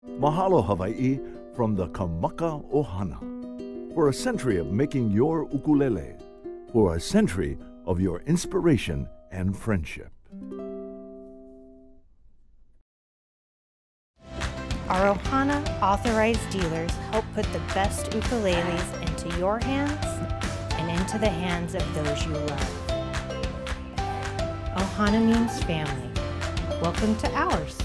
Mahalo Hawaii from the Kamaka Ohana. For a century of making your ukulele. For a century of your inspiration and friendship. Our Ohana authorized dealers help put the best ukuleles into your hands and into the hands of those you love. Ohana means family. Welcome to ours.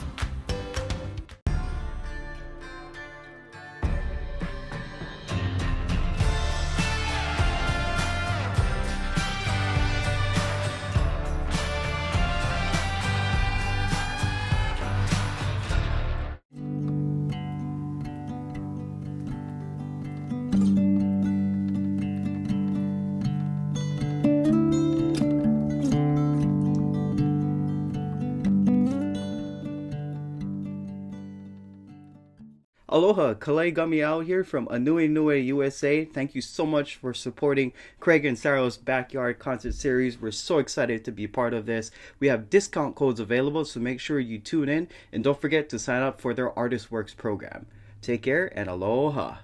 Aloha, Kalei Gamiao here from aNueNue USA. Thank you so much for supporting Craig and Sarah's Backyard Concert Series. We're so excited to be part of this. We have discount codes available, so make sure you tune in and don't forget to sign up for their ArtistWorks program. Take care and aloha.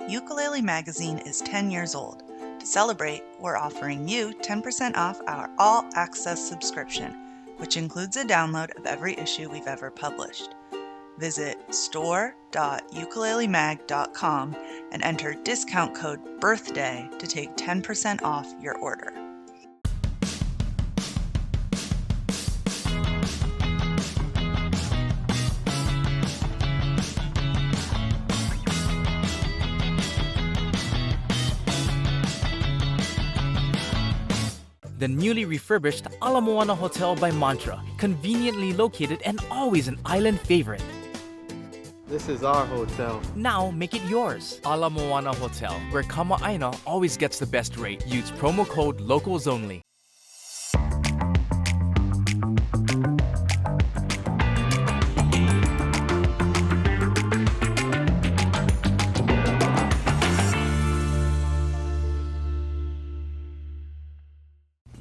Ukulele Magazine is 10 years old. To celebrate, we're offering you 10% off our all-access subscription, which includes a download of every issue we've ever published. Visit store.ukulelemag.com and enter discount code BIRTHDAY to take 10% off your order. The newly refurbished Moana Hotel by Mantra, conveniently located and always an island favorite. This is our hotel. Now make it yours. Moana Hotel, where Kama'aina always gets the best rate. Use promo code LOCALSONLY.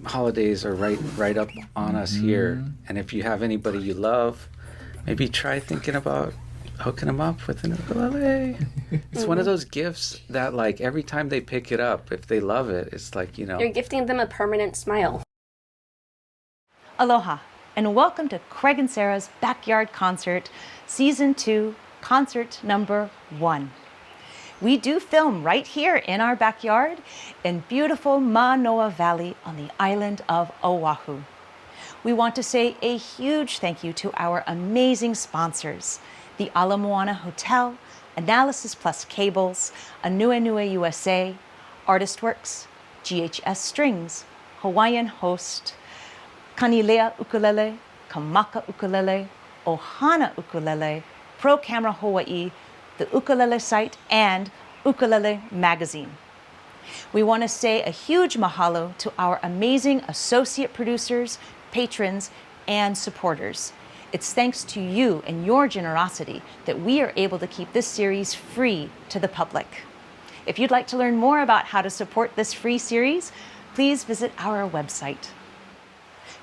Holidays are right up on us here, and if you have anybody you love, maybe try thinking about hooking them up with an ukulele. It's one of those gifts that, like, every time they pick it up, if they love it, it's like, you know, you're gifting them a permanent smile. Aloha, and welcome to Craig and Sarah's Backyard Concert, Season 2, Concert Number 1. We do film right here in our backyard in beautiful Manoa Valley on the island of Oahu. We want to say a huge thank you to our amazing sponsors, the Moana Hotel, Analysis Plus Cables, aNueNue USA, ArtistWorks, GHS Strings, Hawaiian Host, Kanile'a Ukulele, Kamaka Ukulele, Ohana Ukulele, Pro Camera Hawaii, the Ukulele Site, and Ukulele Magazine. We want to say a huge mahalo to our amazing associate producers, patrons, and supporters. It's thanks to you and your generosity that we are able to keep this series free to the public. If you'd like to learn more about how to support this free series, please visit our website.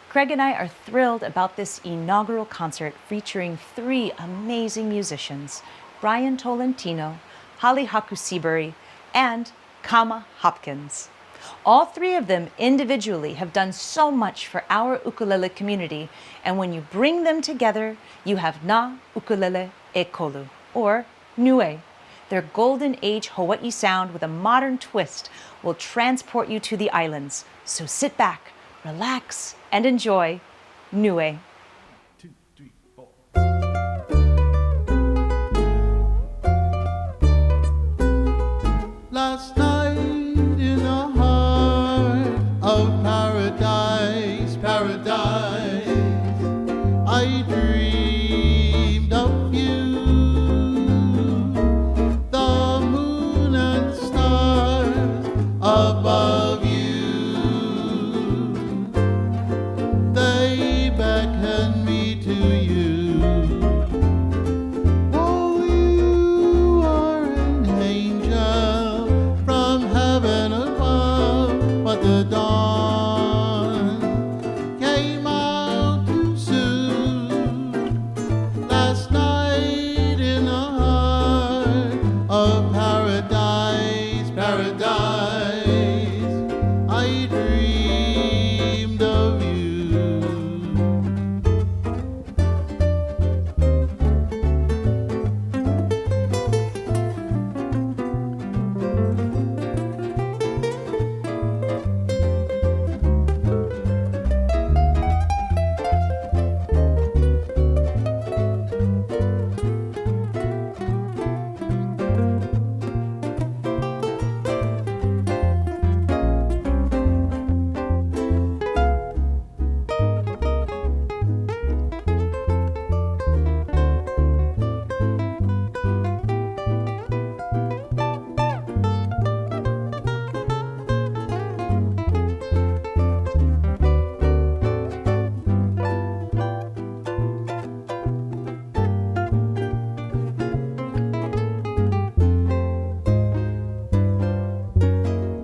Craig and I are thrilled about this inaugural concert featuring 3 amazing musicians, Bryan Tolentino, Halehaku Seabury, and Hopkins. All 3 of them individually have done so much for our ukulele community, and when you bring them together, you have Nā Ukulele Ekolu, or NUE. Their golden age Hawaii sound with a modern twist will transport you to the islands. So sit back, relax, and enjoy NUE. Last night in the heart of paradise, paradise, I dreamed of you. The moon and stars above you, they beckon me to you. Oh, you the dawn came out too soon. Last night in the heart of paradise, paradise, I dreamed of you.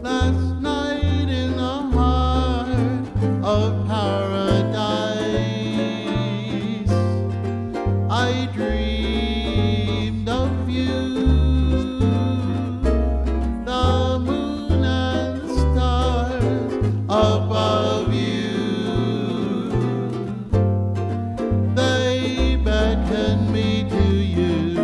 Last night in the heart of paradise, I dreamed of you. The moon and stars above you, they beckon me to you.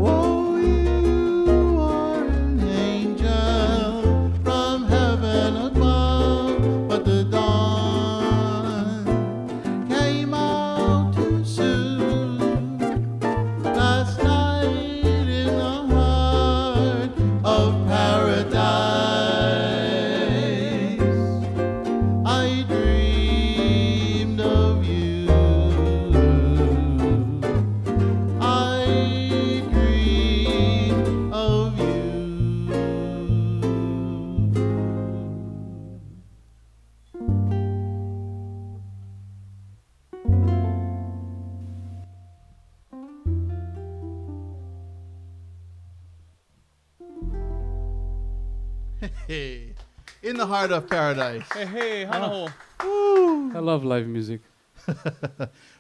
Oh, you are an angel from heaven above, but the dawn came out too soon. Last night in the heart of paradise, I dreamed of you. I dream of you. Hey, in the heart of paradise. Hey, Hanaho. Woo. I love live music.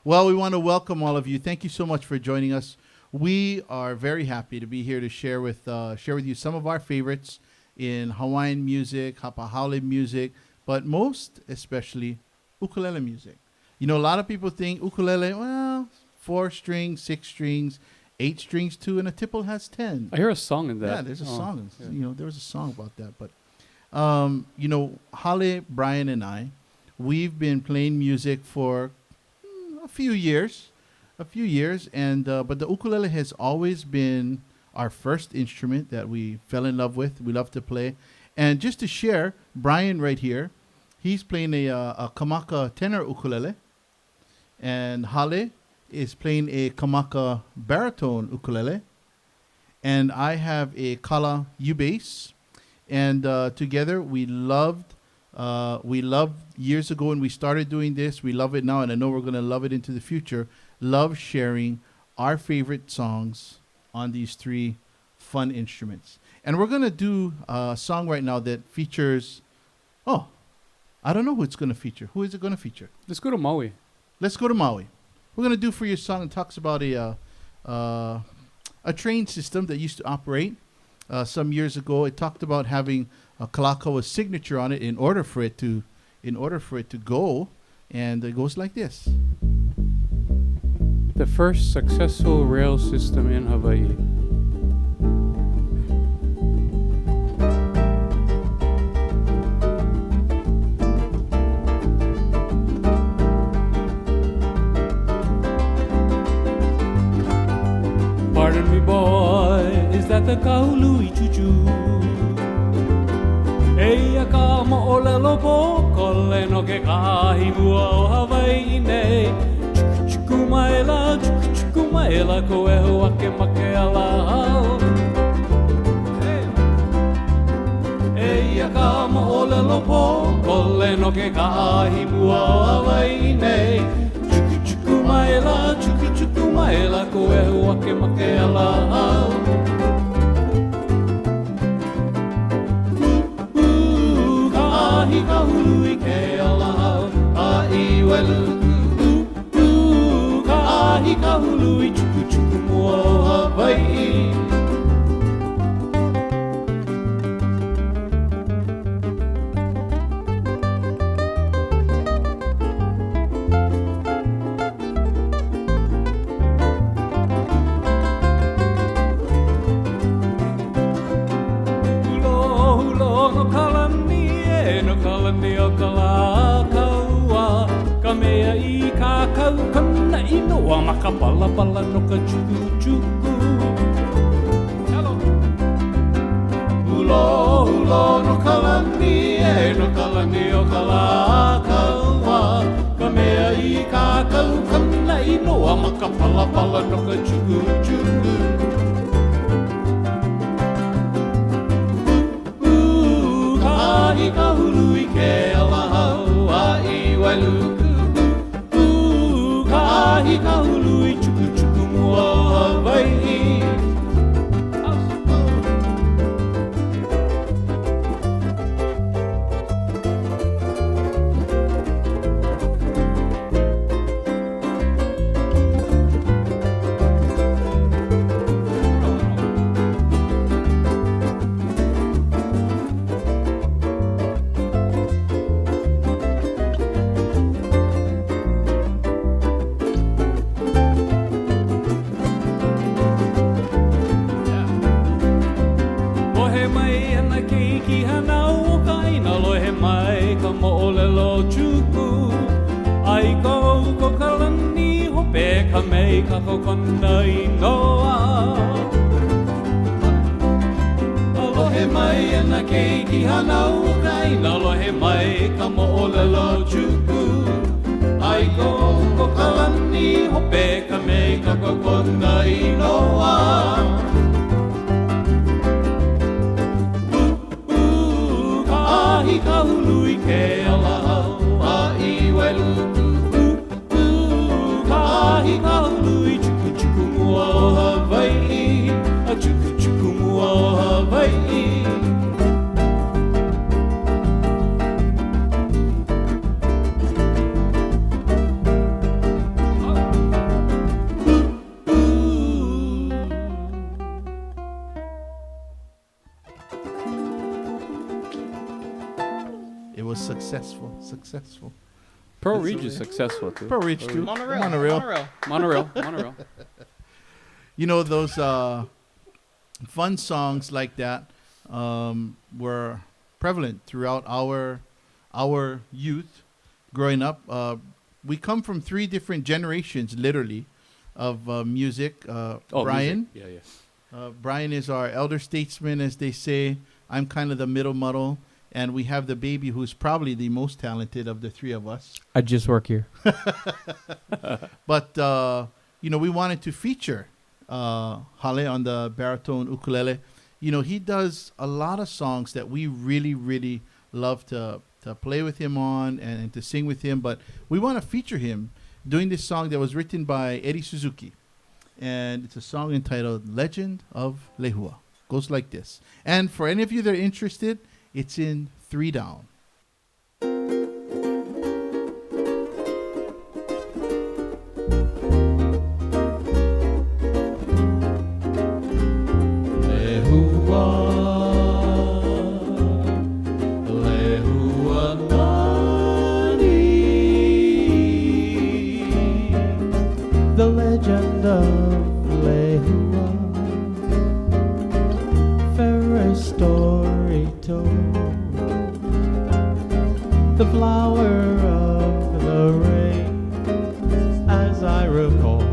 Well, we want to welcome all of you. Thank you so much for joining us. We are very happy to be here to share with you some of our favorites in Hawaiian music, Hapahaole music, but most especially ukulele music. You know, a lot of people think ukulele, well, 4 strings, 6 strings, 8 strings too, and a tipple has 10. I hear a song in that. Yeah, there's a Oh, song. yeah. You know, there was a song about that. But, you know, Hale, Bryan, and I, we've been playing music for a few years, and but the ukulele has always been our first instrument that we fell in love with. We love to play, and just to share, Bryan right here, he's playing a Kamaka tenor ukulele, and Hale is playing a Kamaka baritone ukulele, and I have a Kala U-bass, and together we loved years ago when we started doing this. We love it now, and I know we're going to love it into the future. Love sharing our favorite songs on these 3 fun instruments. And we're going to do a song right now that features, I don't know who it's going to feature. Who is it going to feature? Let's go to Maui. Let's go to Maui. We're going to do for your song. It talks about a train system that used to operate some years ago. It talked about having a Kalakaua signature on it in order for it to go, and it goes like this. The first successful rail system in Hawaii. Pardon me, boy, is that the Kahului choo-choo? Eia ka mo'olelo pokole no ke kahimua o Hawaii nei. Chukumaela, chukumaela, ko e hoa ke make ala. Eia ka mo'olelo pokole no ke kahimua o Hawaii nei. Chukumaela, chukumaela, ko e hoa ke make ala. kalani o ka la kaua Ka mea I ka kau kana inoa Ma ka pala pala no ka chuku chuku Hello Ulo ulo no kalani no kalani o ka la kaua Ka mea I ka kau kana inoa Ma ka pala pala no ka chuku chuku Kahului ke alahau a I wailuku Kahului chuku chuku mua Hawai'i Kamai ka kokona inoa Alohe mai ena keiki hanau kaina Alohe mai ka mo'olelo chuku Ai ko kalani hope kamai ka kokona inoa Kahi kahului ke alahau a I wailuku Kahului chuku chuku mua Hawai'i A chuku chuku mua Hawai'i It was successful. Pearl Ridge is successful too. Pearl Ridge too. Monorail. You know, those fun songs like that were prevalent throughout our youth growing up. We come from 3 different generations, literally, of music. Bryan. Music. Yeah. Bryan is our elder statesman, as they say. I'm kind of the middle muddle. And we have the baby who's probably the most talented of the 3 of us. I just work here. But, we wanted to feature Hale on the baritone ukulele. He does a lot of songs that we really, really love to play with him on and to sing with him. But we want to feature him doing this song that was written by Eddie Suzuki. And it's a song entitled Legend of Lehua. Goes like this. And for any of you that are interested, it's in 3 down. The legend of Lehua, fairest story told. The flower of the rain, as I recall.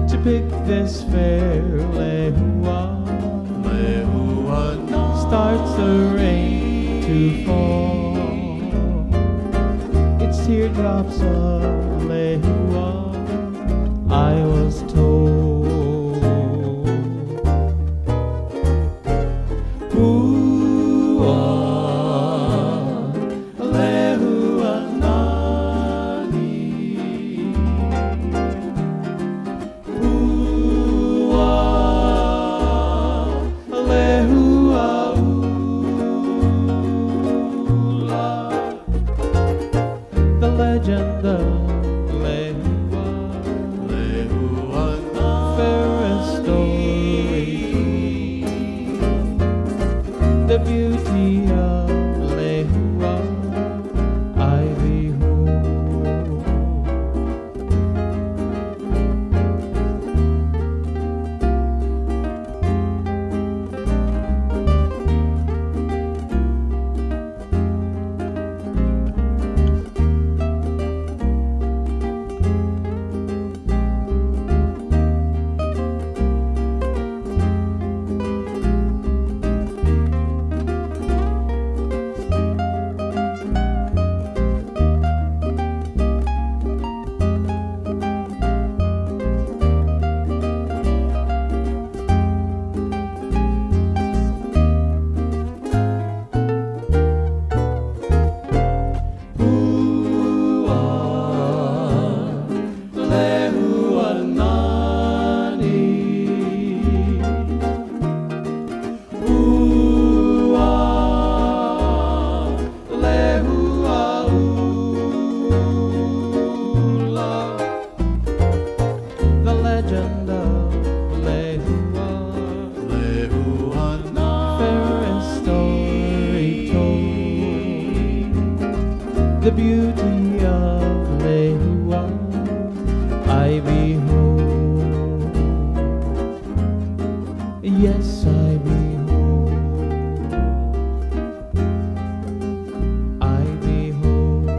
To pick this fair Lehua, starts the rain to fall. Teardrops of Lehua, I was told. Lehua nani. Lehua legend of Lehua, Lehua, Lehua na fairest story told. The beauty of Lehua I behold. Yes, I behold. I behold.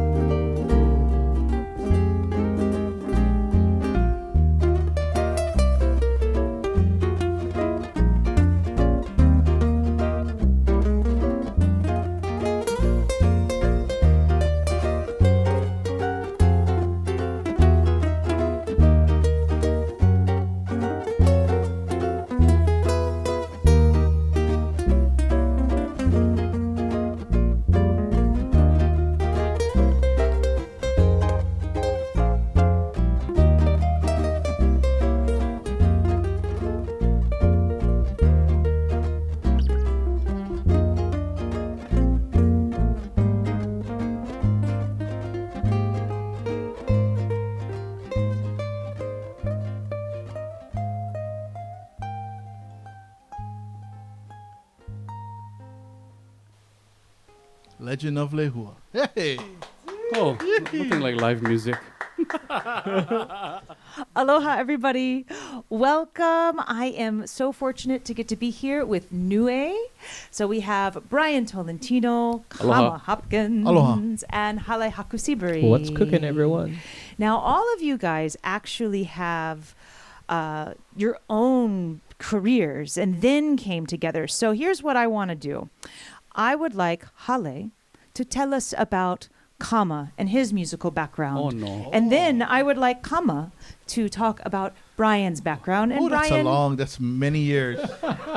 Legend of Lehua. Hey! Oh, nothing like live music. Aloha, everybody. Welcome. I am so fortunate to get to be here with NUE. So we have Bryan Tolentino, Aloha. Hopkins, Aloha. and Halehaku Seabury. What's cooking, everyone? Now, all of you guys actually have your own careers and then came together. So here's what I want to do. I would like Hale to tell us about Kama and his musical background. Oh, no. And then I would like Kama to talk about Bryan's background. And Oh, that's Bryan, that's many years.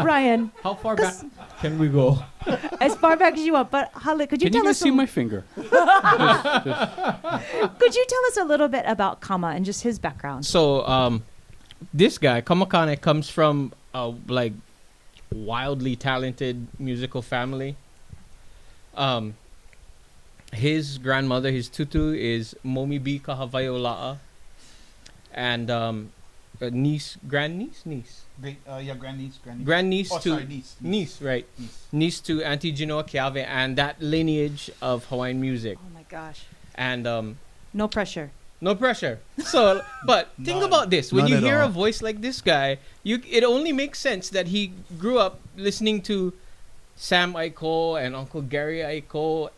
Bryan, How far back can we go? as far back as you want. But Hale, could you Can you tell guys us? see my finger? Could you tell us a little bit about Kama and just his background? So, this guy, Kamakane, comes from a like wildly talented musical family. His grandmother, his tutu, is Momi Bika Hawai'i Artists, and grandniece to Auntie Genoa Kiave, and that lineage of Hawaiian music. Oh my gosh. And No pressure. no pressure. So, but think about this: when None you at hear a all. voice like this guy, it only makes sense that he grew up listening to Sam Aiko and Uncle Gary Aiko.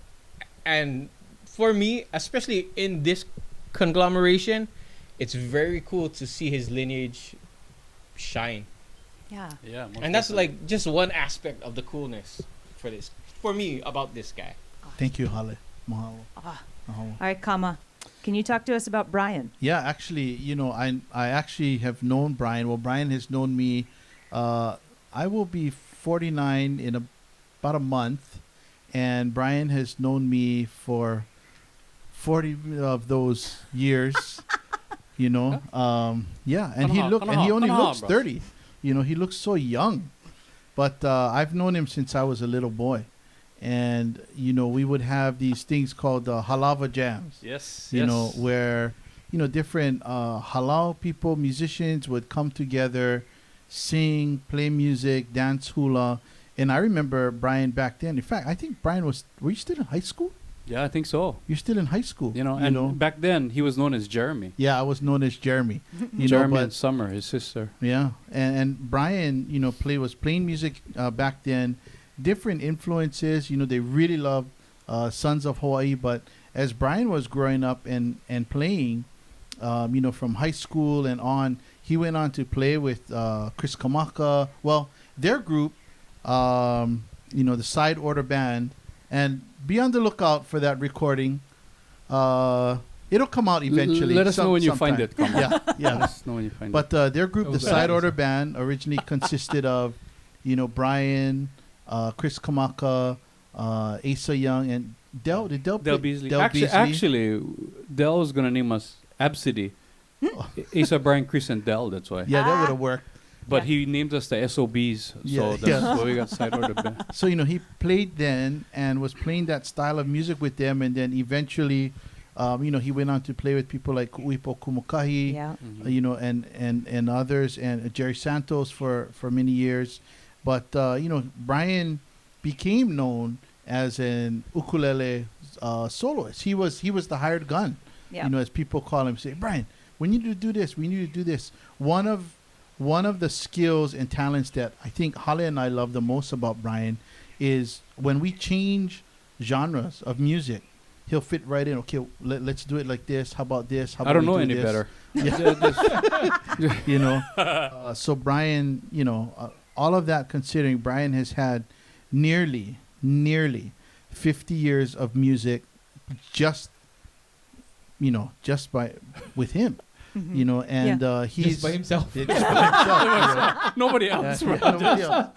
And for me, especially in this conglomeration, it's very cool to see his lineage shine. Yeah. Yeah. most And that's definitely. like just one aspect of the coolness for me about this guy. Thank you, Hale. Mahalo. Ah. Mahalo. All right, Kama. Can you talk to us about Bryan? Yeah, actually, I actually have known Bryan. Well, Bryan has known me. I will be 49 in about a month, and Bryan has known me for 40 of those years. Yeah, and he only looks 30. He looks so young, but I've known him since I was a little boy. And we would have these things called halava jams. Yes. Where different halal people, musicians would come together, sing, play music, dance hula. And I remember Bryan back then. In fact, I think Bryan were you still in high school? Yeah, I think so. You're still in high school. Back then he was known as Jeremy. Yeah, I was known as Jeremy. Jeremy and Summer, his sister. Yeah, and Bryan, was playing music back then. Different influences. They really loved Sons of Hawaii. But as Bryan was growing up and playing, from high school and on, he went on to play with Chris Kamaka. Well, their group, the Side Order Band, and be on the lookout for that recording. It'll come out eventually. Let us know when you sometime. find it. Come on. Yeah. Let us know when you find But it. their group, the Side Order Band, originally consisted of, Bryan, Chris Kamaka, Asa Young, and Del Beasley. Del Beasley. Actually, Del was gonna name us Absidy. Asa, Brian, Chris, and Del. That's why. Yeah, that would have worked. But he named us the SOBs, so that's why we got Side Order Band. So he played then and was playing that style of music with them, and then eventually He went on to play with people like Uipo Kumukahi, and others, and Jerry Santos for many years. But Bryan became known as an ukulele soloist. He was the hired gun, as people call him. Say, Bryan, we need to do this. We need to do this. One of the skills and talents that I think Hale and I love the most about Bryan is when we change genres of music, he'll fit right in. Okay, let's do it like this. How about this? How about I don't know do any this? better. So Bryan, all of that considering, Bryan has had nearly 50 years of music just with him. He's just by himself. Nobody else. Nobody else.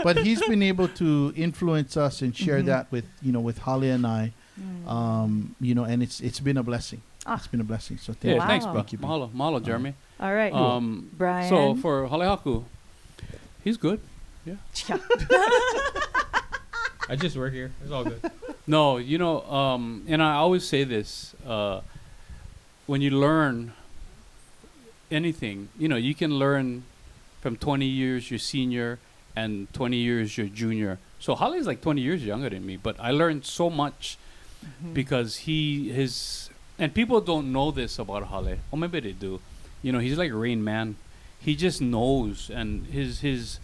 But he's been able to influence us and share that with Hale and I, and it's been a blessing. It's been a blessing. So thanks, bro. Thank you. Mahalo, Jeremy. All right, Bryan. So for Halehaku, he's good. Yeah. I just work here. It's all good. No, and I always say this: when you learn anything, you can learn from 20 years your senior and 20 years your junior. So Hale's like 20 years younger than me, but I learned so much because and people don't know this about Hale. Or maybe they do. He's like Rain Man. He just knows, and his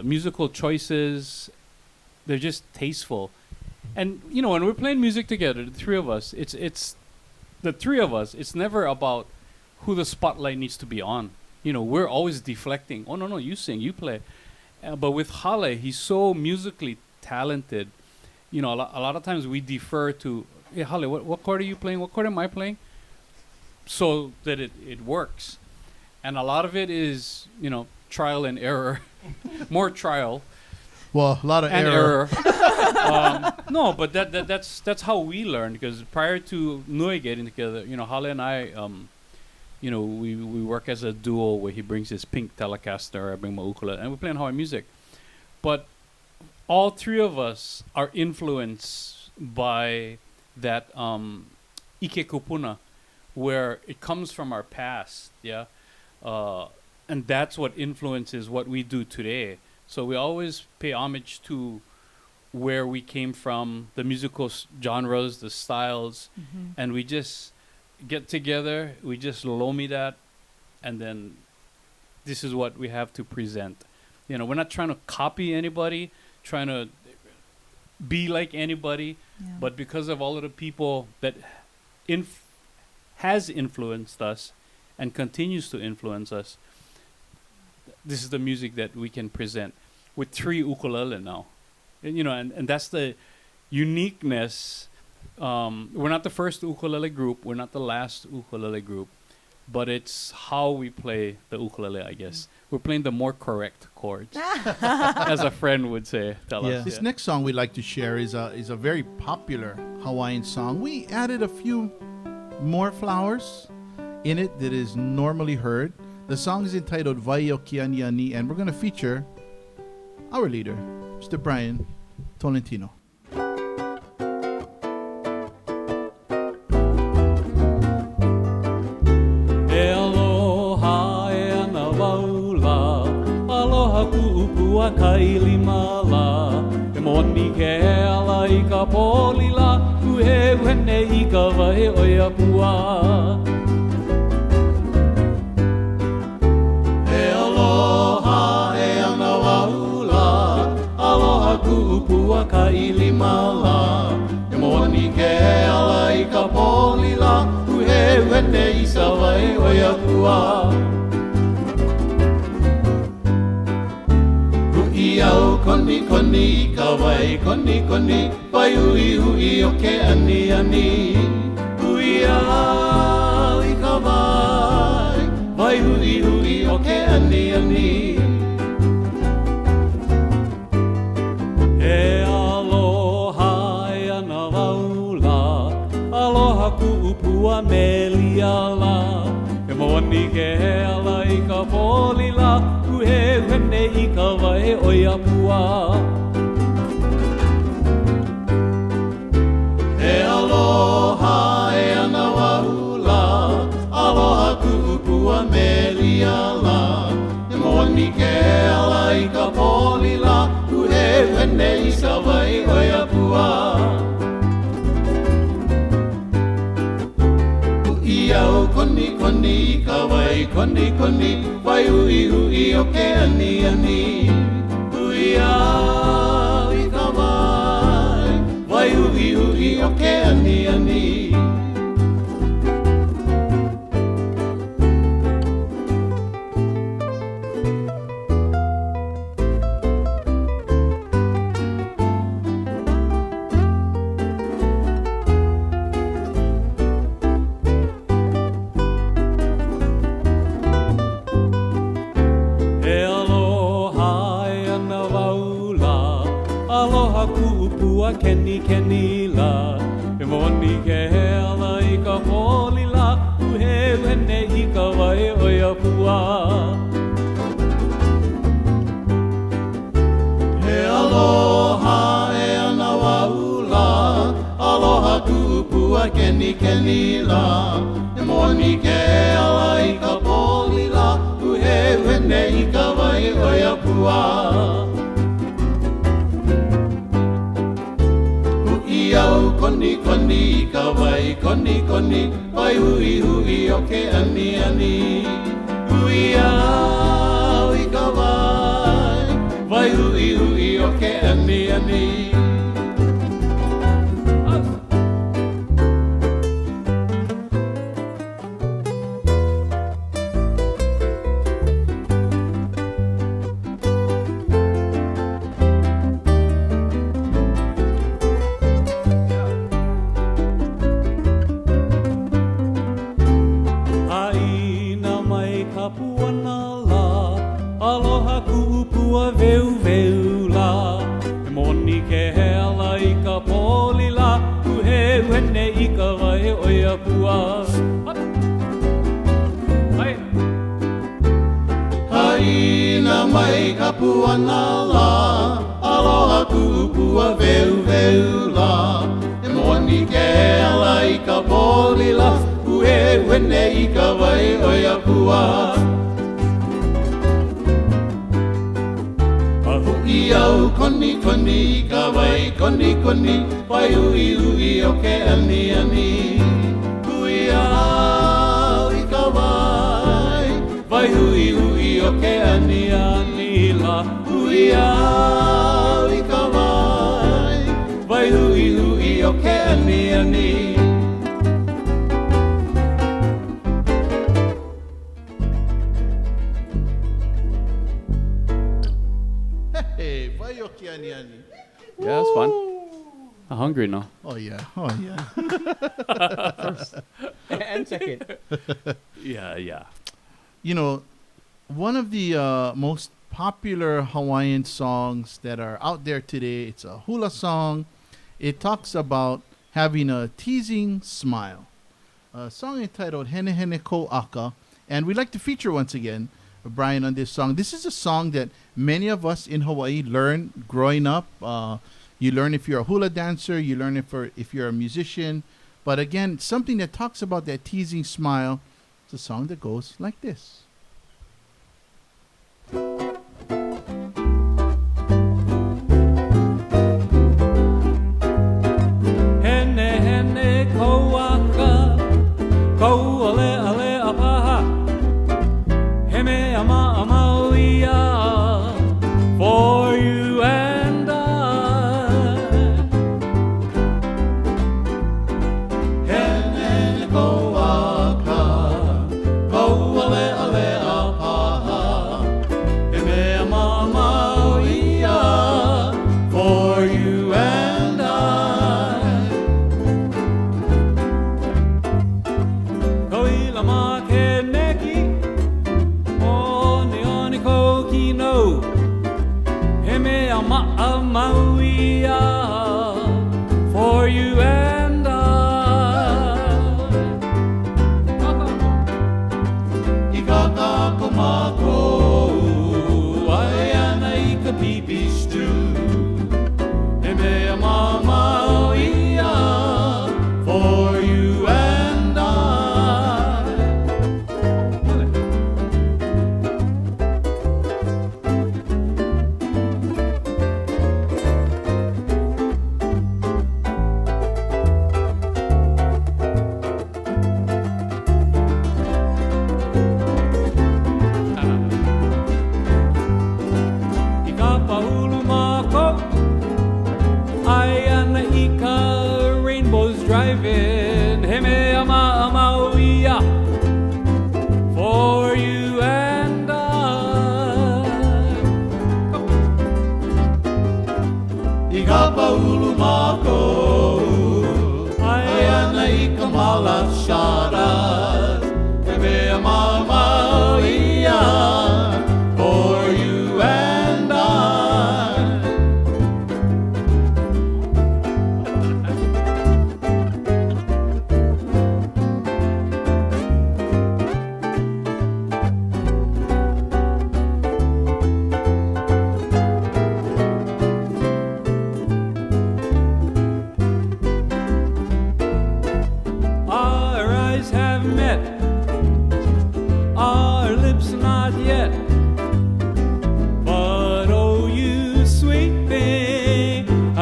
musical choices, they're just tasteful. And when we're playing music together, the three of us, it's never about who the spotlight needs to be on. We're always deflecting. Oh, no, you sing, you play. But with Hale, he's so musically talented. A lot of times we defer to, hey, Hale, what chord are you playing? What chord am I playing? So that it works. And a lot of it is, trial and error. More trial. Well, a lot of error. No, but that's how we learn, because prior to NUE getting together, Hale and I, we work as a duo where he brings his pink Telecaster, I bring my ukulele, and we're playing Hawaiian music. But all three of us are influenced by that Ike Kupuna, where it comes from our past, and that's what influences what we do today. So we always pay homage to where we came from, the musical genres, the styles, and we just get together, we just lomi that, and then this is what we have to present. We're not trying to copy anybody, trying to be like anybody, but because of all of the people that has influenced us and continues to influence us, this is the music that we can present with 3 ukulele now. And that's the uniqueness. We're not the first ukulele group. We're not the last ukulele group. But it's how we play the ukulele, I guess. We're playing the more correct chords, as a friend would say. Tell us. This next song we'd like to share is a very popular Hawaiian song. We added a few more flowers in it that is normally heard. The song is entitled Vai o Kianiani, and we're going to feature our leader, Mr. Bryan Tolentino. Aloha e ana waula, aloha ku'upua kailimala, e moni ke ala I ka polila, uhe wene I ka wahe oia pua. Ku'upua ka ilimala, e moni ke ala I ka polila, uhe wene I sa wae oia pua. Hui au koni koni I ka wae koni koni, pai hui hui o ke ani ani. Hui au I ka wae, pai hui hui o ke ani ani. Ku'upua meliala, e moni ke ala I ka polila, uhe wene I ka wae oia pua. E aloha e moni ke ala I ka polila U he wene I ka wai oia pua Iau koni koni ka wai koni koni Wai hui hui o ke ani ani Hui au I ka wai Wai hui hui o ke ani ani Keni keni la E moni ke hela I ka holi la U he wene I ka wai oia pua He aloha e ana waula Aloha kupua keni keni la E moni ke hela I ka holi la U he wene I ka wai oia pua Iau koni koni ka wai koni koni Wai hui hui o ke ani ani Hui au I ka wai Wai hui hui o ke ani ani Haina mai ka puana la Aloha kupua veu veu la E moni ke ala I ka poli la Ue wene I ka wai oia pua Ahui au koni koni ka wai koni koni Wai ui ui o ke ani ani Ui au I ka wai Wai ui ui o ke ani ani la Ui au I ka wai Wai ui ui o ke ani ani Hey, wai o ke ani ani. Yeah, it's fun. I'm hungry now. Oh yeah, oh yeah. First and second. Yeah. You know, one of the most popular Hawaiian songs that are out there today, it's a hula song. It talks about having a teasing smile. A song entitled Hene Hene Ko Aka. And we'd like to feature once again Bryan on this song. This is a song that many of us in Hawaii learn growing up. You learn if you're a hula dancer, you learn if you're a musician. But again, something that talks about that teasing smile. It's a song that goes like this. Hene hene ko aka Ko ole ale apaha Heme ama ama uia For you and I Hene ko aka Ko ole ale apaha Heme ama ama uia For you and I Koila ma ke neki Oni oni ko kino Heme ama amauia For you and I Ikaka ko mako Ai ana I ka pipi stew Heme ama amauia For you and I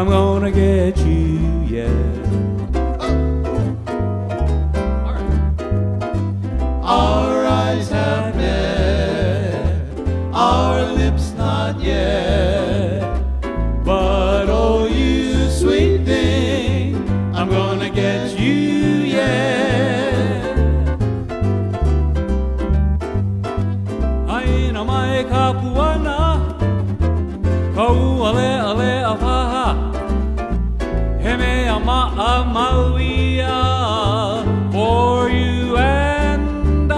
I'm gonna get you, yeah. Our eyes have met, our lips not yet. But oh, you sweet thing, I'm gonna get you, yeah. Aina mai ka puana, kau ale apaha. He mea ma'a mauia for you and I.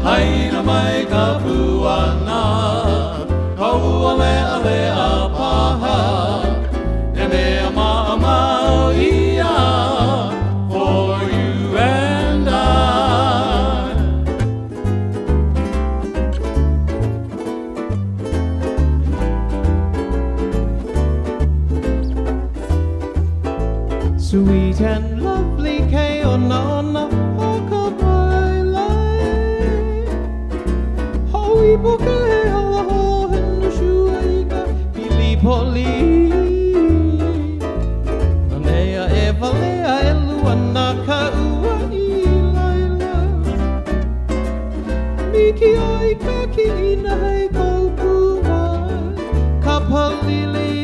Haina mai ka puana, kau ale apaha. He mea ma'a mauia for you and I. Sweet and lovely Keona Hakapailai. Hoi poke hala ho henu shuaika pili poli. Anea e valea e luana ka ua I laila. Miki ai ka ki ina hei kaupua ka palili.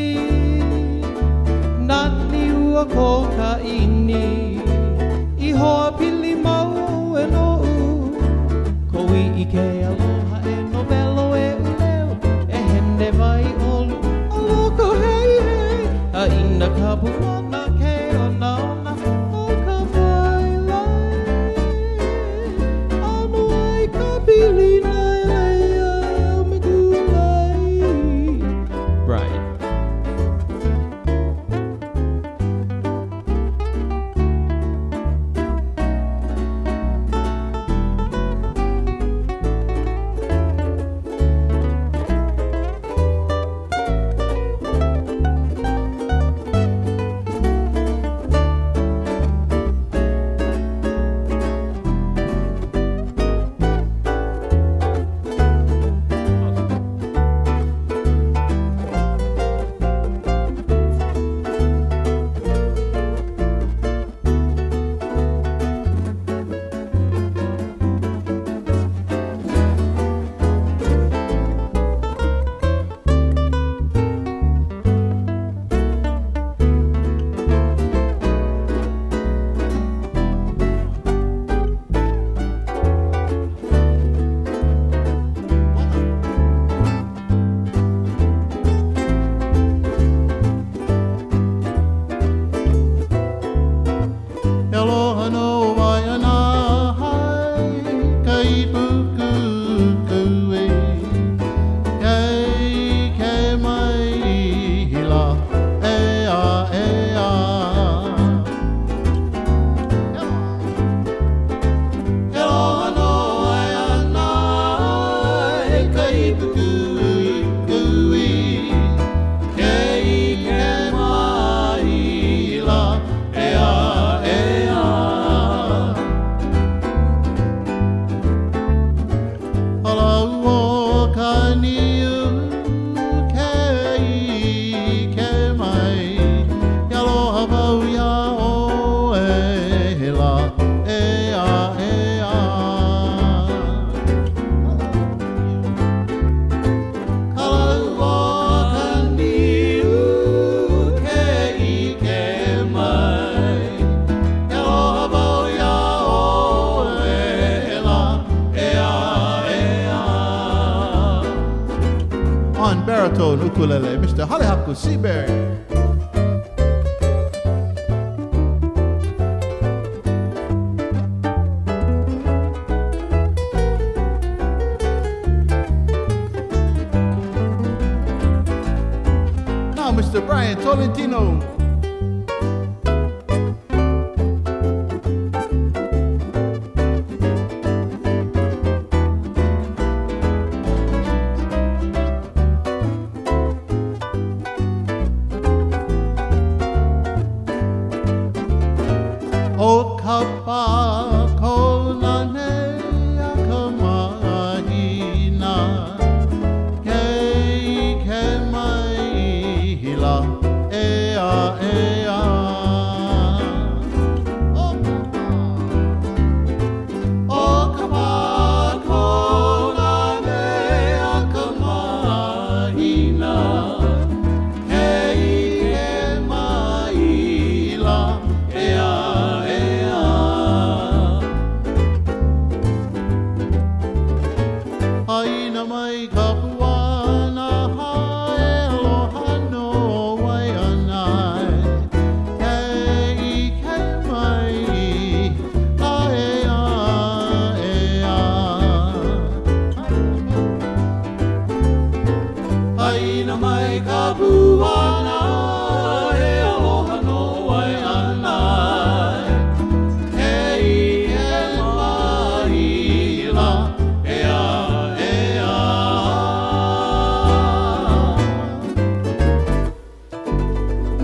Nani ua ko ka ini I hoa pili mau e no u. Ko I ke aloha e no velo e uleo. E hende vai olu aloko hei hei. A ina ka puana ke o naona o ka wailai. Anu ai ka pili nai leia me kulai. Bryan. baritone ukulele, Mr. Halehaku Seabury. Now, Mr. Bryan Tolentino.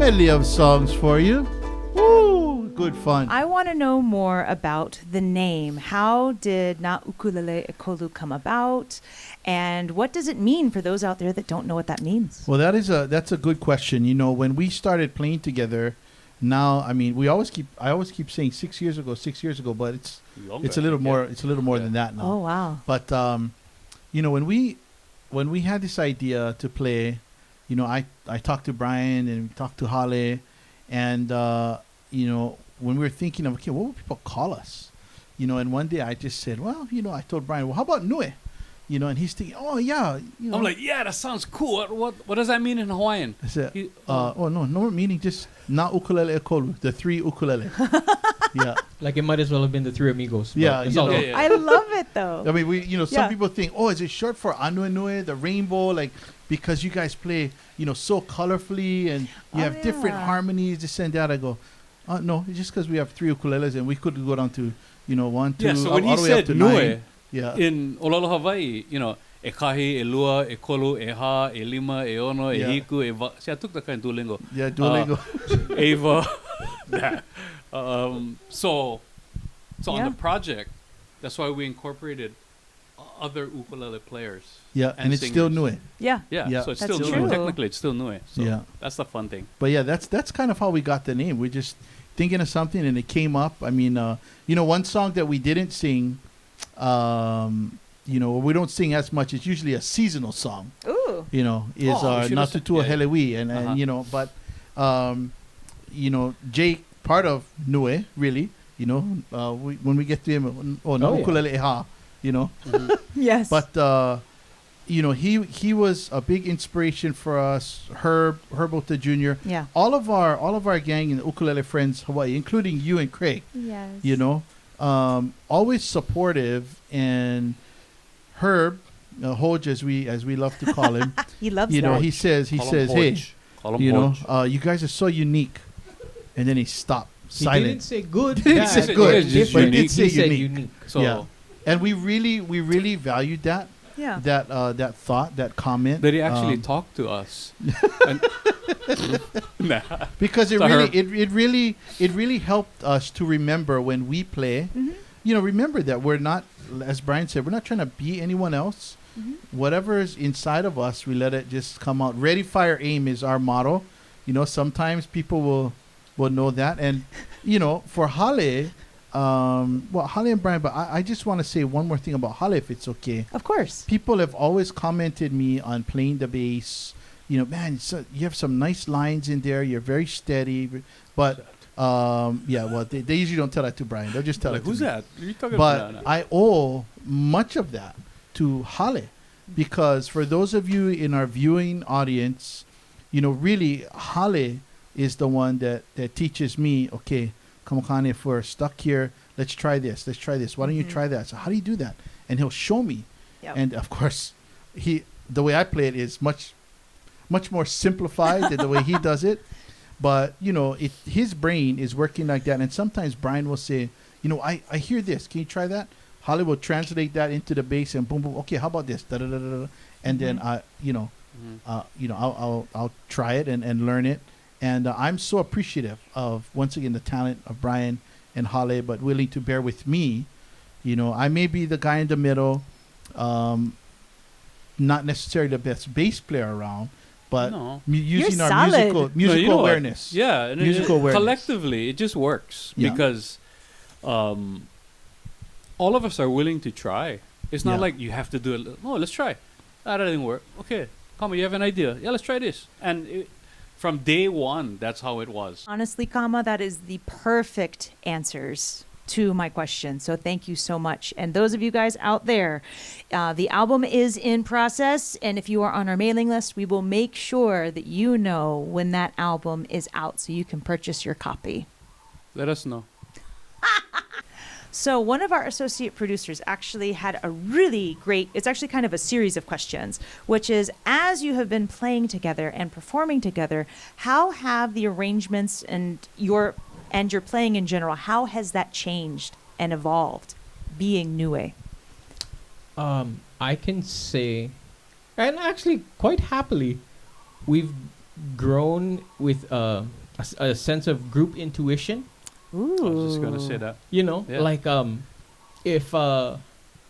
medley of songs for you. Woo! Good fun. I want to know more about the name. How did Nā Ukulele Ekolu come about? And what does it mean for those out there that don't know what that means? Well, that's a good question. You know, when we started playing together, now I mean, I always keep saying 6 years ago, but it's a little more than that now. Oh wow! But you know, when we had this idea to play, you know, I talked to Bryan and talked to Hale, and you know, when we were thinking of, okay, what would people call us? You know, and one day I just said, well, you know, I told Bryan, well, how about NUE? You know, and he's thinking, oh yeah. You know. I'm like, yeah, that sounds cool. What does that mean in Hawaiian? I said, no meaning, just Nā Ukulele Ekolu, the 3 ukulele. Yeah. Like it might as well have been the 3 amigos. Yeah, it's you all know. good. I love it though. I mean, some people think, oh, is it short for aNueNue, the rainbow, like because you guys play, you know, so colorfully and you have different harmonies, this and that. I go, no, it's just because we have 3 ukuleles and we could go down to, you know, 1, 2, yeah. So when all he the way up said to NUE, 9. Yeah. In Olelo Hawaii, you know, e kahi, e lua, e kolu, e ha, e lima, e ono, e hiku, e va. See, I took that kind of Duolingo. Yeah, Duolingo. Ava. That. So on the project, that's why we incorporated other ukulele players. Yeah, and it's still NUE. Yeah. Yeah. So it's That's still true. NUE. Technically, it's still NUE. So Yeah. that's the fun thing. But yeah, that's kind of how we got the name. We're just thinking of something and it came up. I mean, you know, one song that we didn't sing, you know, we don't sing as much. It's usually a seasonal song. Ooh. You know, is Natutua Helewi, and you know, but you know, Jake, part of NUE, really, you know, when we get to him, Nā Ukulele Eha, you know. Yes. But you know, he was a big inspiration for us. Herb Ota Jr. Yeah. All of our gang and ukulele friends Hawaii, including you and Craig. Yes. You know, always supportive. And Herb, Hodge, as we love to call him. He loves you know, that. he says, hey, you know, you guys are so unique. And then he stopped. Silent. He didn't say good. He didn't say good, but he did say He said unique. So yeah. And we really valued that. Yeah. That thought, that comment. That he actually talked to us. Nah. Because it really helped us to remember when we play. Mm-hmm. You know, remember that we're not, as Bryan said, we're not trying to be anyone else. Mm-hmm. Whatever is inside of us, we let it just come out. Ready, fire, aim is our motto. You know, sometimes people will know that. And, you know, for Hale, Hale and Bryan, but I just want to say one more thing about Hale, if it's okay. Of course. People have always commented me on playing the bass. You know, man, you have some nice lines in there. You're very steady. But, yeah, well, they usually don't tell that to Bryan. They'll just tell it to who's me. that? Are you talking But about? I owe much of that to Hale. Because for those of you in our viewing audience, you know, really, Hale is the one that teaches me, okay, Kamakane, if we're stuck here, let's try this. Why don't you try that? So how do you do that? And he'll show me. Yep. And of course, the way I play it is much more simplified than the way he does it. But, you know, his brain is working like that. And sometimes Bryan will say, you know, I hear this. Can you try that? Holly will translate that into the bass and boom, boom. Okay, how about this? Da, da, da, da, da. And then, I'll try it and learn it. And I'm so appreciative of, once again, the talent of Bryan and Hale, but willing to bear with me. You know, I may be the guy in the middle, not necessarily the best bass player around, but using our musical awareness. Yeah, and musical awareness. Collectively, it just works because all of us are willing to try. It's not like you have to do it. Oh, let's try. That didn't work. Okay, Kama, you have an idea. Yeah, let's try this. And from day one, that's how it was. Honestly, Kama, that is the perfect answers to my question. So thank you so much. And those of you guys out there, the album is in process. And if you are on our mailing list, we will make sure that you know when that album is out so you can purchase your copy. Let us know. So one of our associate producers actually had a really great, it's actually kind of a series of questions, which is, as you have been playing together and performing together, how have the arrangements and your playing in general, how has that changed and evolved being NUE? I can say, and actually quite happily, we've grown with a sense of group intuition. Ooh. I was just gonna say that. You know, Yeah. like if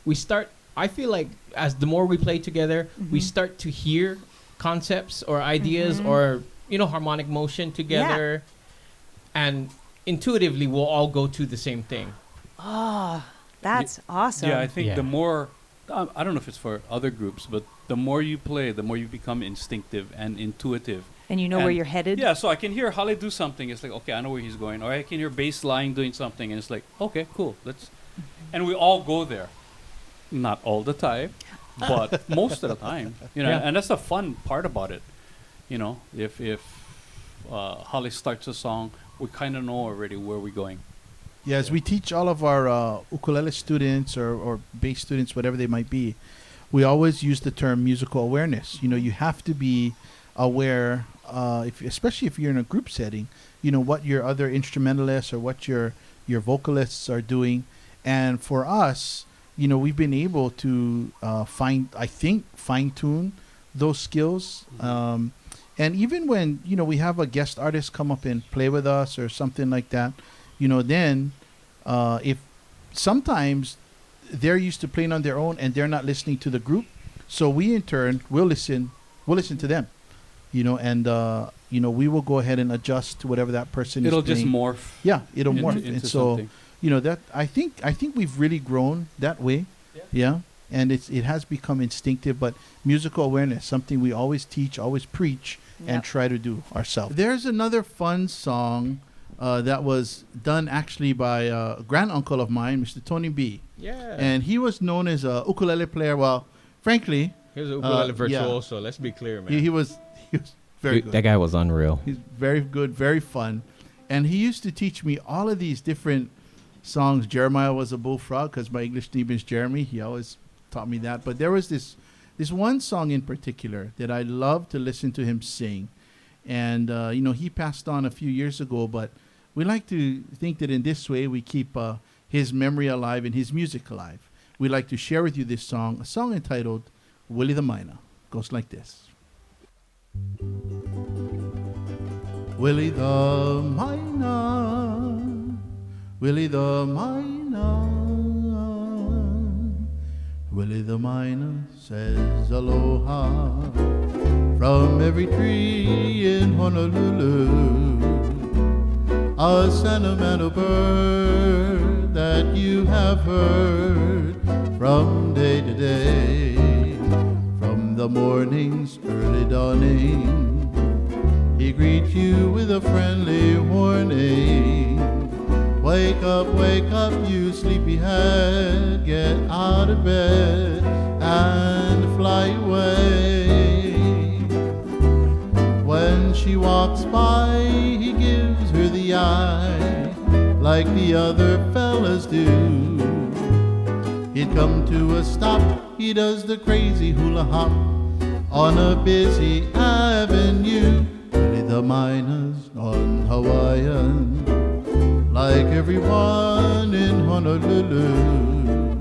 we start, I feel like as the more we play together, we start to hear concepts or ideas or harmonic motion together, and intuitively we'll all go to the same thing. Oh, that's awesome. Yeah, I think the more, I don't know if it's for other groups, but the more you play, the more you become instinctive and intuitive. And you know where you're headed? Yeah, so I can hear Hale do something. It's like, okay, I know where he's going. Or I can hear bass line doing something. And it's like, okay, cool. Let's. And we all go there. Not all the time, but most of the time. And that's the fun part about it. If Hale starts a song, we kind of know already where we're going. Yes, we teach all of our ukulele students or bass students, whatever they might be. We always use the term musical awareness. You have to be aware, especially if you're in a group setting, what your other instrumentalists or what your vocalists are doing. And for us, we've been able to fine-tune those skills. And even when, we have a guest artist come up and play with us or something like that, then if sometimes they're used to playing on their own and they're not listening to the group, so we in turn will listen to them, and we will go ahead and adjust to whatever that person is playing. It'll just morph. Yeah, it'll morph. Into And so something. that I think we've really grown that way. Yeah. And it has become instinctive, but musical awareness, something we always teach, always preach, and try to do ourselves. There's another fun song that was done actually by a grand uncle of mine, Mr. Tony B. Yeah. And he was known as a ukulele player. Well, frankly, he was a ukulele virtuoso. Let's be clear, man. He was very good. That guy was unreal. He's very good, very fun. And he used to teach me all of these different songs. Jeremiah was a bullfrog because my English name is Jeremy. He always taught me that. But there was this one song in particular that I loved to listen to him sing. And, he passed on a few years ago, but we like to think that in this way we keep his memory alive and his music alive. We'd like to share with you this song, a song entitled Willy the Mynah. Goes like this. Willy the Mynah, Willy the Mynah, Willy the Mynah says aloha from every tree in Honolulu. A sentimental bird that you have heard from day to day, from the morning's early dawning. He greets you with a friendly warning. Wake up, you sleepyhead. Get out of bed and fly away. When she walks by, he gives her the eye, like the other fellas do. He'd come to a stop, he does the crazy hula hop on a busy avenue. Willy the Mynah's on Hawaiian, like everyone in Honolulu,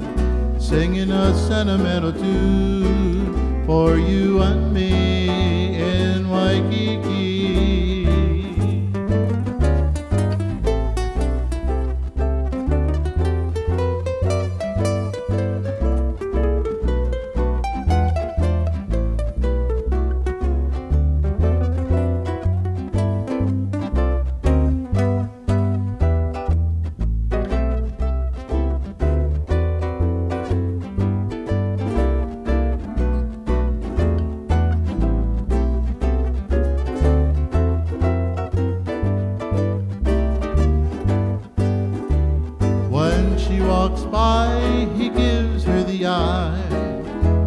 singing a sentimental tune for you and me in Waikiki.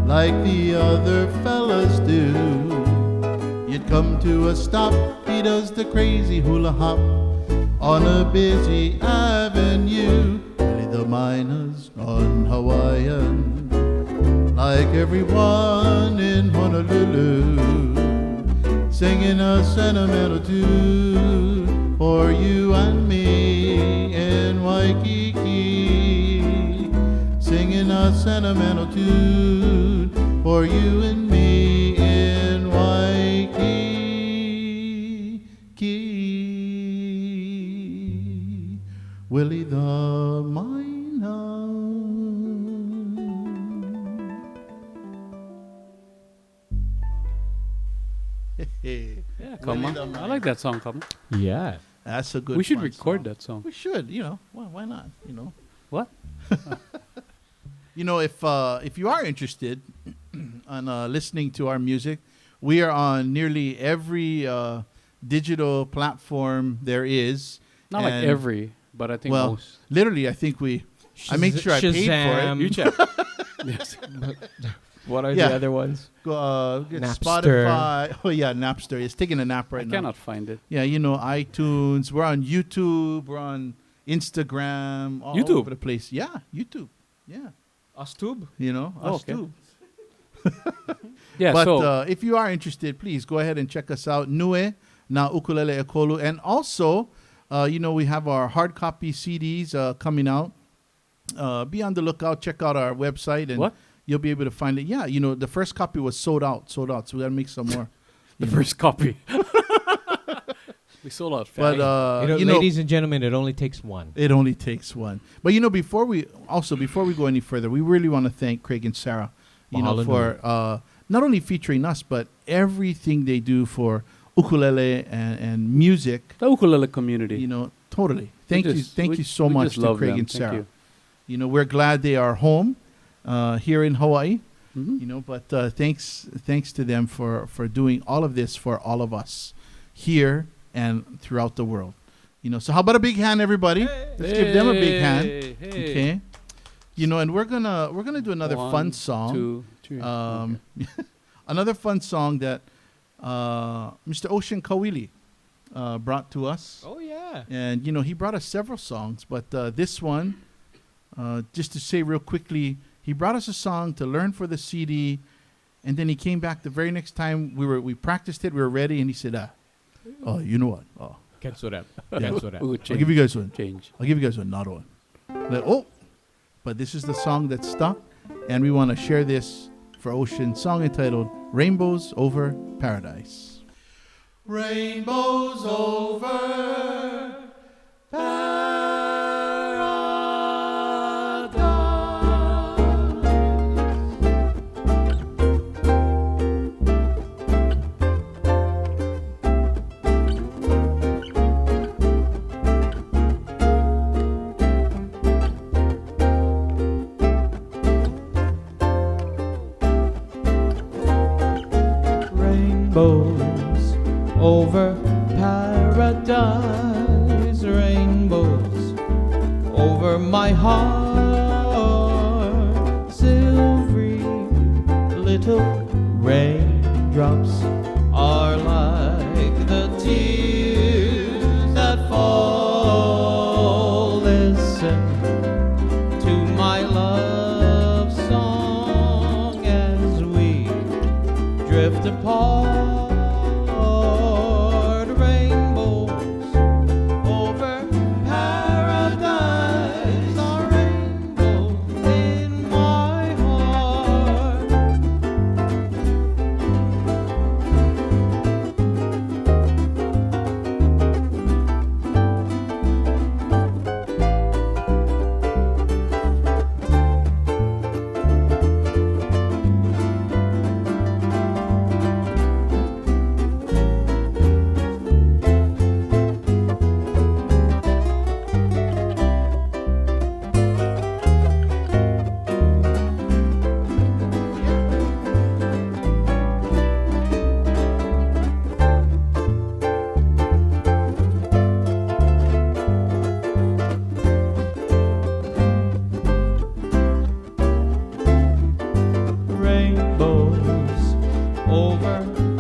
Like the other fellas do. You'd come to a stop, he does the crazy hula hop on a busy avenue. Willy the Mynah's on Hawaiian, like everyone in Honolulu, singing a sentimental tune for you and me in Waikiki, singing a sentimental tune for you and me in Waikiki. Willy the Mynah. Yeah, Kama. I like that song, Kama. Yeah. That's a good We should fun record song. that song. We should, why not, What? If you are interested on listening to our music, we are on nearly every digital platform there is. Not like every, but I think most. Literally, I think I make sure I paid for it. Shazam. You check. Yes. What are the other ones? Napster. Spotify. Oh yeah, Napster. It's taking a nap right now. I cannot find it. Yeah, iTunes. We're on YouTube. We're on Instagram. All YouTube? over the place. Yeah, YouTube. Yeah. Ustube? okay. Ustube. Yeah, but so if you are interested, please go ahead and check us out. NUE, Nā Ukulele Ekolu. And also, we have our hard copy CDs coming out. Be on the lookout. Check out our website. And you'll be able to find it. Yeah, the first copy was sold out. So we got to make some more. the first copy. We sold out fast. But, ladies and gentlemen, it only takes one. It only takes one. But, before we go any further, we really want to thank Craig and Sarah, Mahalo for not only featuring us, but everything they do for ukulele and music. The ukulele community. Totally. Thank you so much to Craig and Sarah. We're glad they are home here in Hawaii. Mm-hmm. But thanks to them for doing all of this for all of us here and throughout the world. So how about a big hand, everybody? Let's give them a big hand. Hey. Okay. And we're gonna do another fun song. 2, 3. Okay. Another fun song that Mr. Ocean Kawili brought to us. Oh yeah. And he brought us several songs, but this one, just to say real quickly, he brought us a song to learn for the CD, and then he came back the very next time we practiced it, we were ready, and he said, "Oh, you know what? Oh, cancel that. I'll give you guys one. I'll give you guys another one." But this is the song that stuck, and we want to share this for Ocean. Song entitled "Rainbows Over Paradise." Rainbows over paradise. Rainbows over paradise, rainbows over my heart, silvery little raindrops are like the tears that fall. Listen to my love song as we drift apart.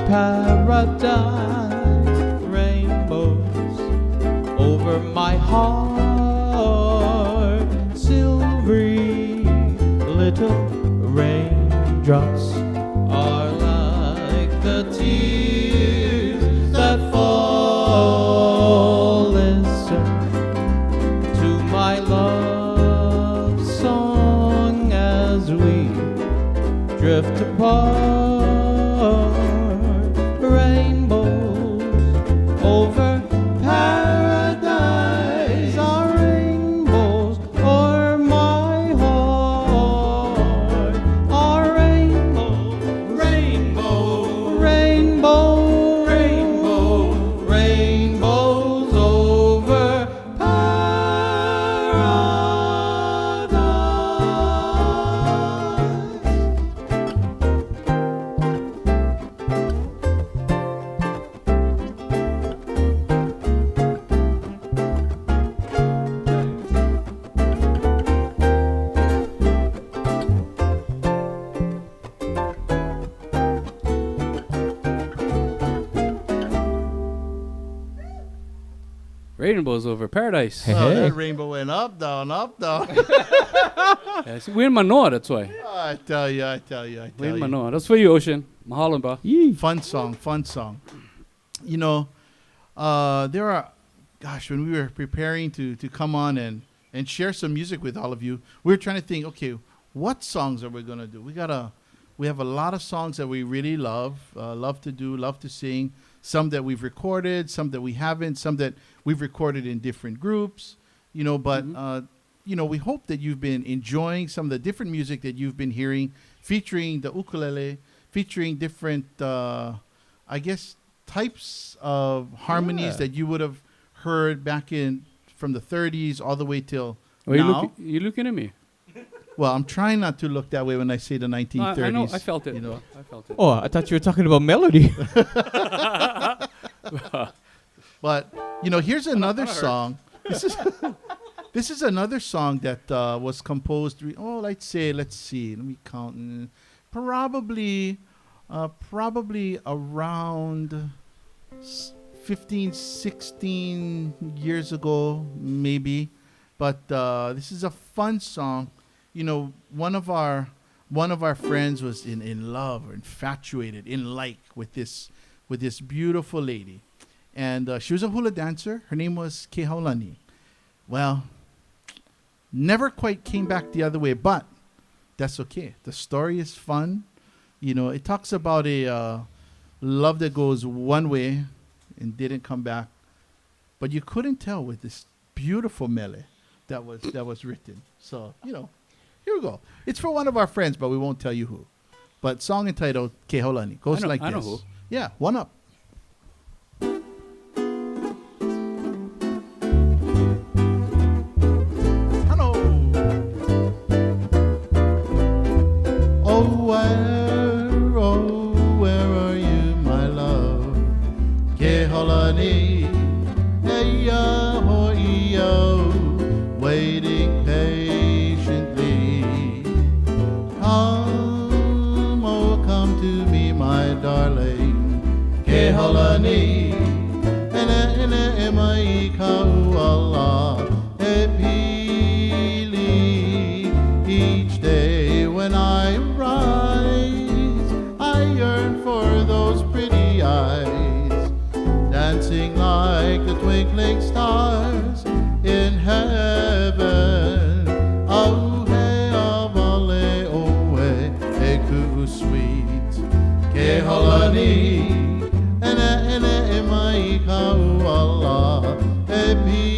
Paradise, rainbows over my heart, silvery little raindrops are like the tears that fall. Listen to my love song as we drift apart. Rainbows over paradise, our rainbows Rainbows over paradise. Oh, that rainbow went up, down, up, down. Yeah, see, we're in Manoa, that's why. I tell you. We're in Manoa. That's for you, Ocean. Mahalo, ba. Fun song. You know, there are, gosh, when we were preparing to come on and share some music with all of you, we were trying to think, okay, what songs are we going to do? We have a lot of songs that we really love to do, love to sing. Some that we've recorded, some that we haven't, some that we've recorded in different groups, you know, but, you know, we hope that you've been enjoying some of the different music that you've been hearing, featuring the ukulele, featuring different, I guess, types of harmonies that you would have heard back in from the 30s all the way till now. You looking at me? Well, I'm trying not to look that way when I say the 1930s. I know, I felt it. You know? I felt it. Oh, I thought you were talking about melody. But, you know, here's another song. This is another song that was composed, let's see, let me count. Probably around 15, 16 years ago, maybe. But this is a fun song. You know, one of our friends was in love or infatuated, with this beautiful lady. And she was a hula dancer. Her name was Kehaulani. Well, never quite came back the other way, but that's okay. The story is fun. You know, it talks about a love that goes one way and didn't come back. But you couldn't tell with this beautiful mele that was written. So, you know, here we go. It's for one of our friends, but we won't tell you who. But song entitled Kehaulani goes like this. I know who. Yeah, one up. Hello. Oh, where are you, my love? Kehaulani, eya ho'io, waiting patiently. Come, oh, come to me, my darling. Kehaulani, ene emai kauala, epili. Each day when I rise, I yearn for those pretty eyes, dancing like the twinkling stars in heaven. Oh, hey, avale, oh, hey, eku sweet. Kehaulani, ene emai kauala, epili.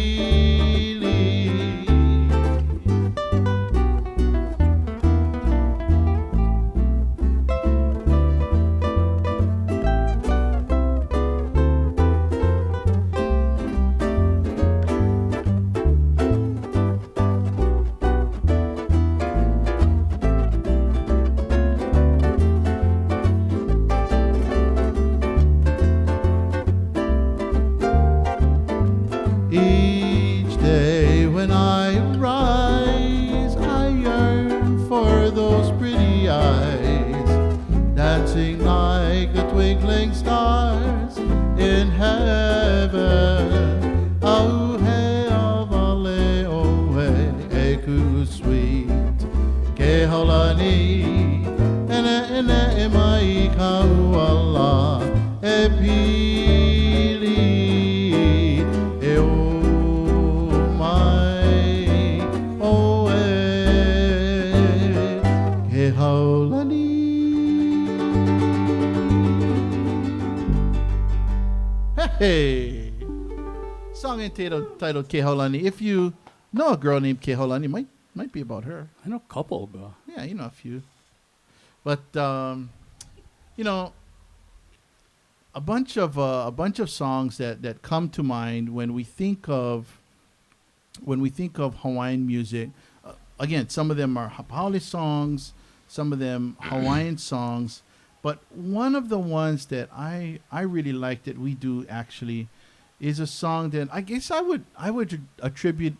Each day when I rise, I yearn for those pretty eyes, dancing like the twinkling stars in heaven. Oh, hey, avale, oh, hey, eku sweet. Kehaulani, ene emai kauala, epili. Hey, song entitled Kehaulani. If you know a girl named Kehaulani, might be about her. I know a couple, bro. Yeah, you know a few. But you know, a bunch of songs that come to mind when we think of Hawaiian music. Again, some of them are Hapa'ole songs, some of them Hawaiian songs. But one of the ones that I really like that we do actually is a song that I guess I would attribute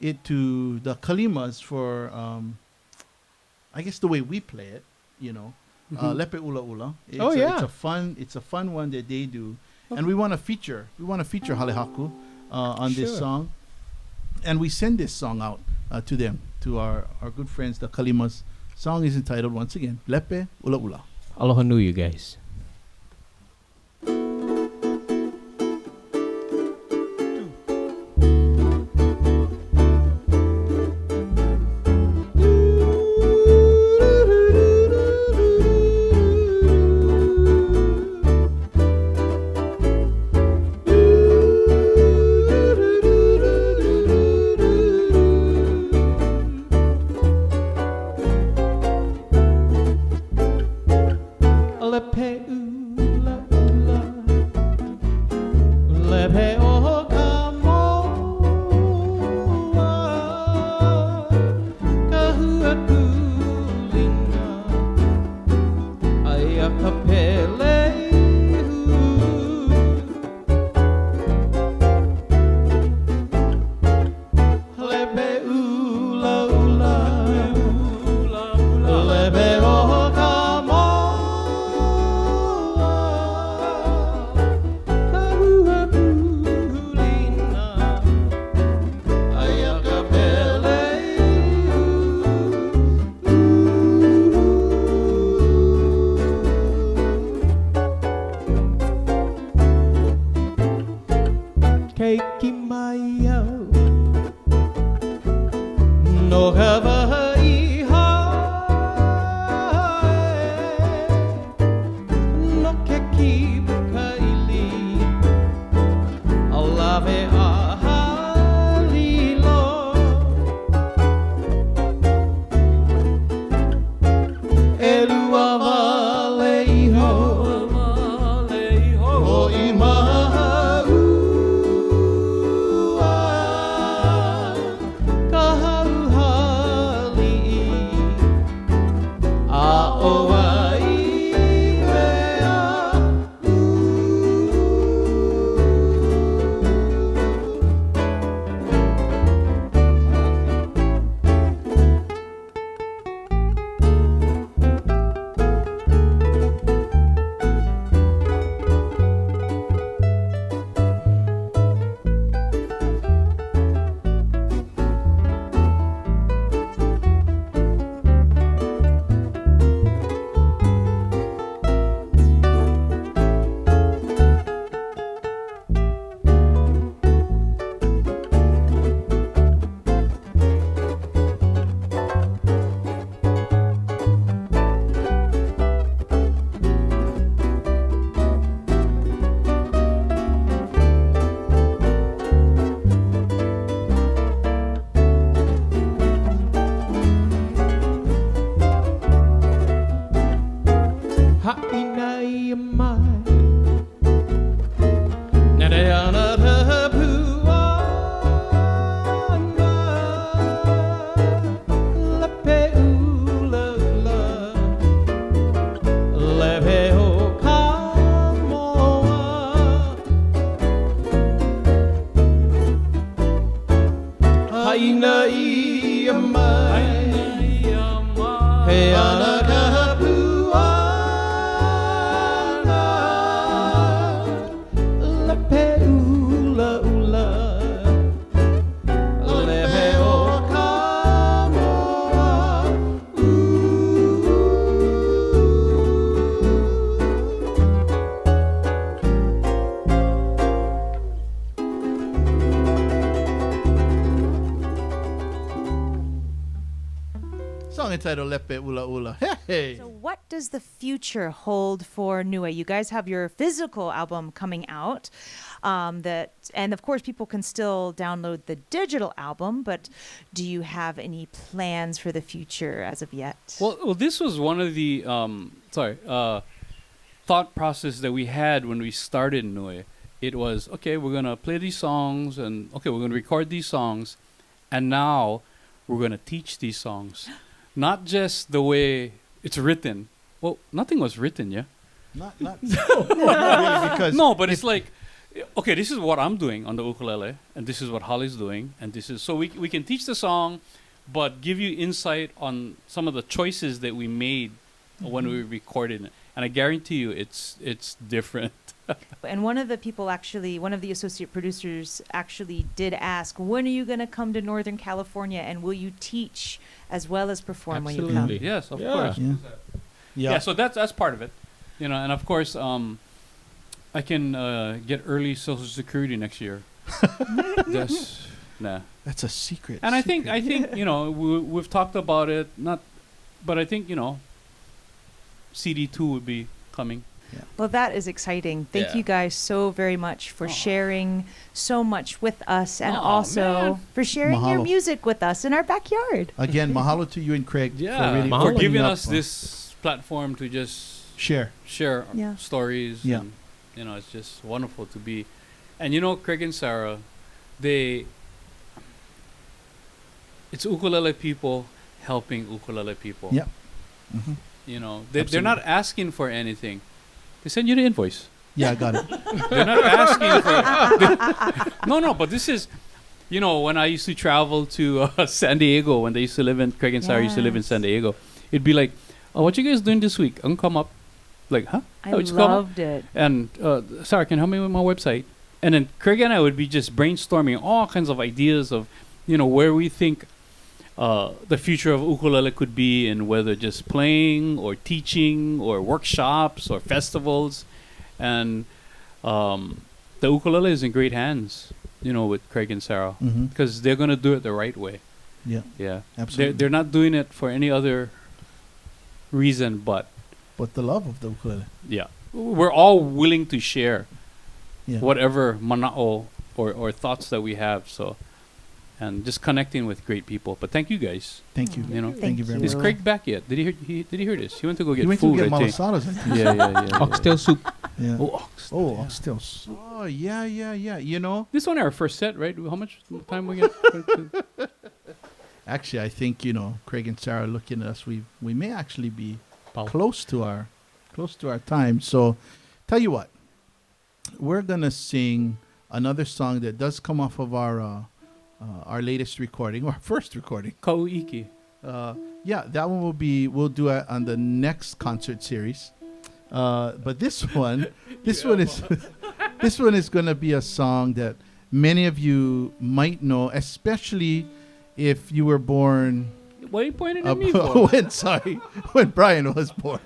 it to the kalimas for I guess the way we play it, you know. Lepe Ula'ula. It's a fun one that they do. Okay. And we want to feature Halehaku. on this song. And we send this song out to them, to our good friends, the Kalimas. Song is entitled, once again, Lepe Ula'ula. Aloha nui, you guys. Entitled Lepe Ula'ula. Hey. So what does the future hold for NUE? You guys have your physical album coming out, and of course people can still download the digital album, but do you have any plans for the future as of yet? Well, this was one of the thought process that we had when we started NUE. It was, okay, we're going to play these songs, and okay, we're going to record these songs, and now we're going to teach these songs. Not just the way it's written. Well, nothing was written, yeah? Not really, because no, but it's like, okay, this is what I'm doing on the ukulele, and this is what Holly's doing, and this is... So we can teach the song, but give you insight on some of the choices that we made when we recorded it. And I guarantee you it's different. And one of the people actually, one of the associate producers actually did ask, when are you going to come to Northern California and will you teach as well as perform when you come? Yes, of Yeah. course. Yeah. Yeah, so that's part of it. You know, and of course, I can get early Social Security next year. That's That's a secret. And I think you know we've talked about it. But I think you know CD2 would be coming. Well, that is exciting. Thank Yeah. you guys so very much for sharing so much with us and Aw, also man. for sharing your Mahalo. music with us in our backyard. Again, mahalo to you and Craig Yeah, for really for opening giving up, us this platform to just share. Yeah. stories. Yeah. And, you know, it's just wonderful to be. And you know, Craig and Sarah, it's ukulele people helping ukulele people. Yeah. Mm-hmm. You know, they're Absolutely. not asking for anything. They send you the invoice. Yeah, I got it. They're not asking for No, but this is, you know, when I used to travel to San Diego, when they used to live in, Craig and Sarah used to live in San Diego, it'd be like, oh, what you guys doing this week? I'm come up. Like, huh? I Oh, you come up? loved it. And Sarah, can you help me with my website? And then Craig and I would be just brainstorming all kinds of ideas of, you know, where we think the future of ukulele could be, and whether just playing or teaching or workshops or festivals. And the ukulele is in great hands, you know, with Craig and Sarah, Mhm. because they're going to do it the right way. Yeah. Yeah. Absolutely. They're not doing it for any other reason but the love of the ukulele. yeah. We're all willing to share Yeah. whatever mana'o or thoughts that we have. So, and just connecting with great people. But thank you guys. Thank you. You know, Thank you very is much. Craig back yet? Did he hear this? He went to go get He went food. to get I think. malasadas, I think. Yeah. Oxtail soup. Yeah. Oh, oxtail. Oh, oxtail. Oh, yeah. You know, This one our first set, right? How much time we get? actually, I think, you know, Craig and Sarah looking at us, we may actually be close to our time. So, tell you what, we're gonna sing another song that does come off of our latest recording, or first recording. Kauiki. Yeah, that one we'll do it on the next concert series. But this one is gonna be a song that many of you might know, especially if you were born. What are you pointing at me for? when Bryan was born,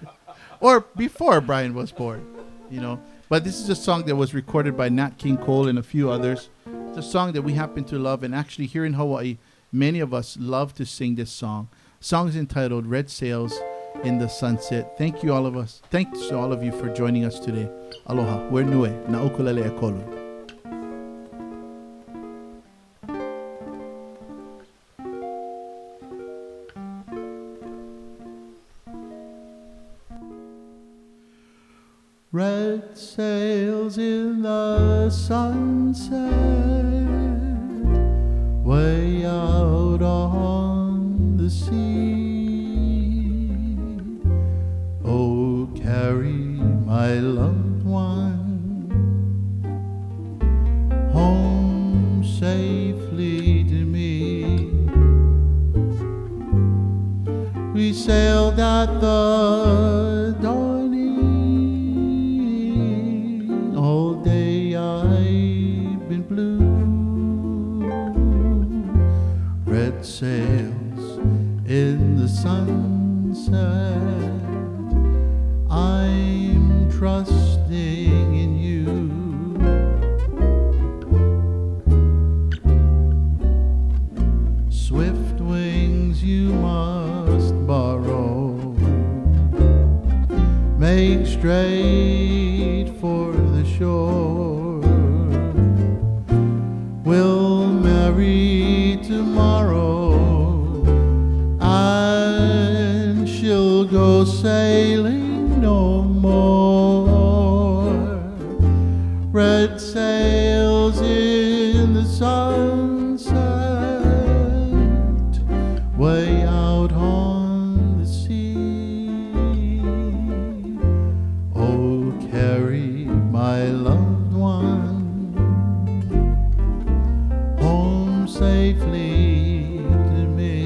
or before Bryan was born, you know. But this is a song that was recorded by Nat King Cole and a few others. It's a song that we happen to love, and actually here in Hawaii, many of us love to sing this song. Song is entitled "Red Sails in the Sunset." Thank you, all of us. Thanks to all of you for joining us today. Aloha. We're NUE. Nā Ukulele Ekolu. Red sails in the sunset, way out on the sea. Oh, carry my loved one home safely to me. We sailed at the dawning. All day I've been blue. Red sails in the sunset. I'm trusting in you. Swift wings you must borrow. Make straight for the shore. We'll marry tomorrow, and she'll go sailing no more. Red sails in the sunset, way out on the sea. Oh, carry my loved one home safely to me.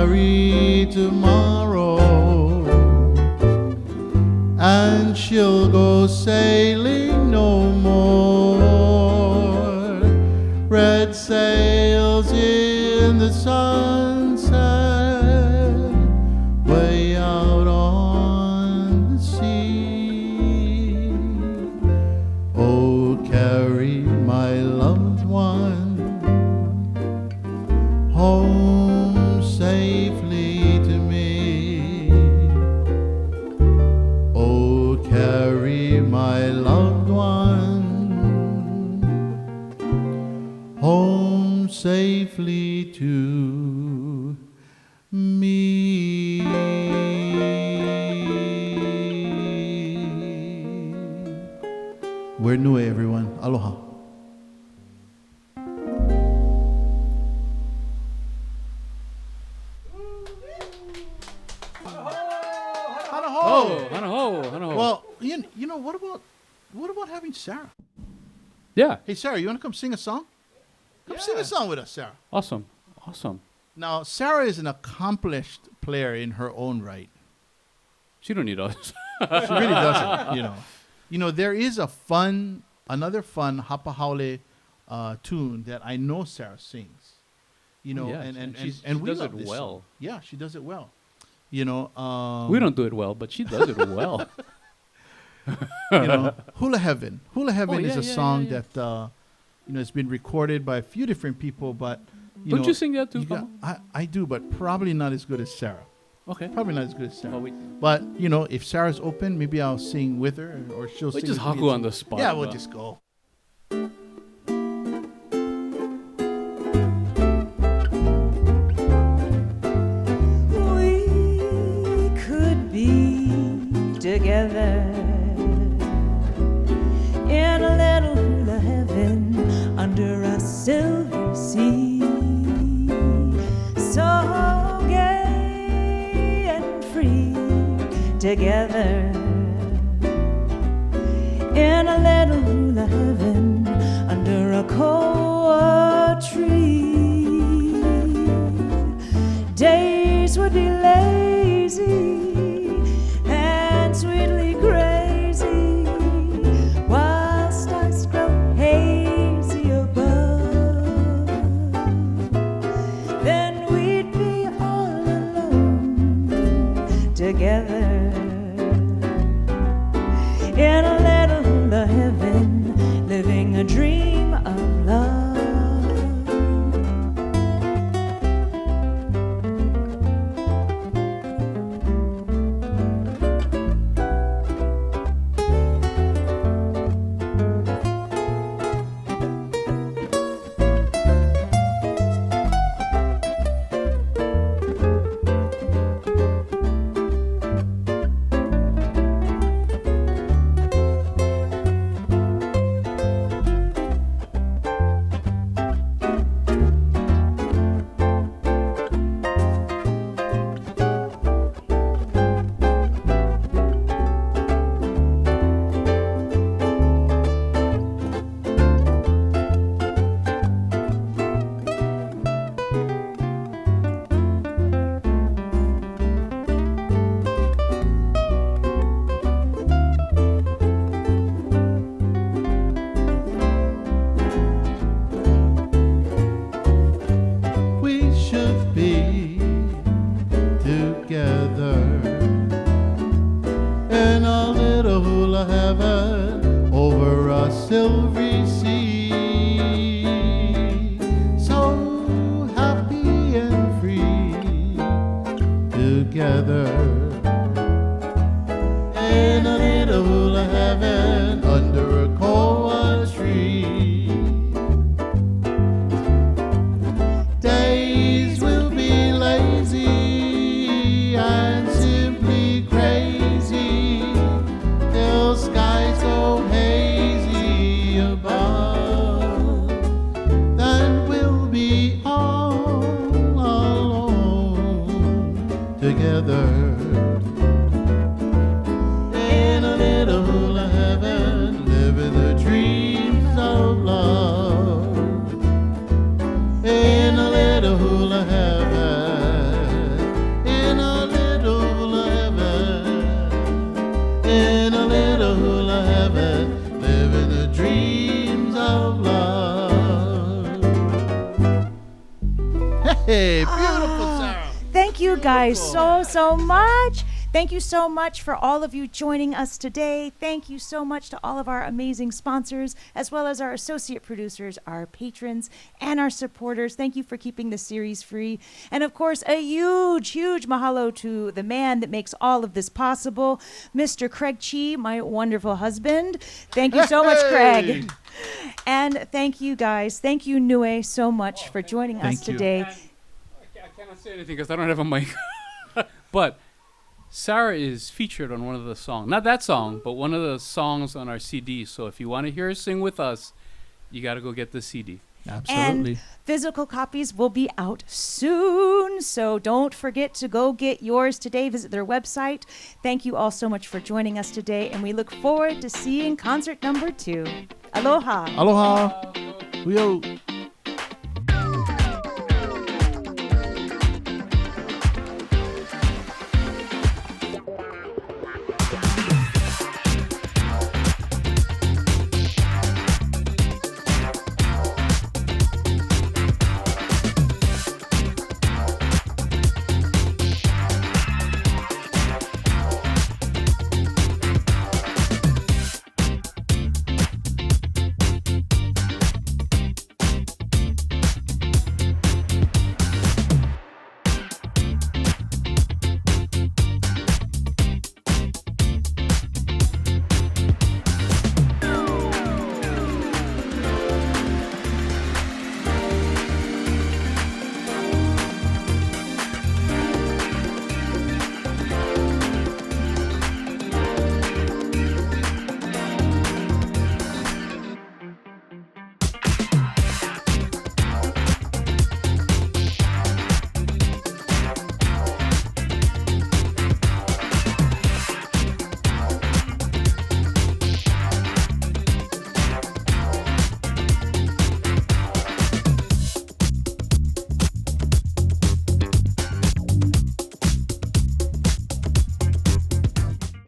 carry tomorrow, and she'll go sailing no more. Red sails in the sunset, way out on the sea. Oh, carry my loved one home safely to me. Oh, carry my loved one home safely to me. We're NUE, everyone. Aloha. Well, you know, what about having Sarah? Yeah. Hey, Sarah, you want to come sing a song? Come sing a song with us, Sarah. Awesome. Now, Sarah is an accomplished player in her own right. She don't need us. She really doesn't, you know. You know, there is another fun Hapahaole tune that I know Sarah sings. You know, and she we does love it this well. song. Yeah, she does it well. You know, we don't do it well, but she does it well. You know, Hula Heaven. Hula Heaven is a song that you know, it's been recorded by a few different people, but don't you sing that too? I do, but probably not as good as Sarah. Okay. Probably not as good as Sarah. Well, but you know, if Sarah's open, maybe I'll sing with her, or she'll sing. Just with me haku on the spot. Yeah, we'll just go. We could be together in a little hula heaven under a silver sea, so gay and free together in a little hula heaven under a koa tree. Days would be lazy and sweetly crazy while stars grow hazy above. Then we'd be all alone together in a little hula heaven, living a dream of love. Thank you guys so much. Thank you so much for all of you joining us today. Thank you so much to all of our amazing sponsors, as well as our associate producers, our patrons, and our supporters. Thank you for keeping the series free. And of course, a huge mahalo to the man that makes all of this possible, Mr. Craig Chee, my wonderful husband. Thank you so much, Craig. And thank you guys. Thank you, NUE, so much for joining us today. I cannot say anything because I don't have a mic. But Sarah is featured on one of the songs. Not that song, but one of the songs on our CD. So if you want to hear her sing with us, you got to go get the CD. Absolutely. And physical copies will be out soon. So don't forget to go get yours today. Visit their website. Thank you all so much for joining us today. And we look forward to seeing concert number 2. Aloha. Aloha. We out.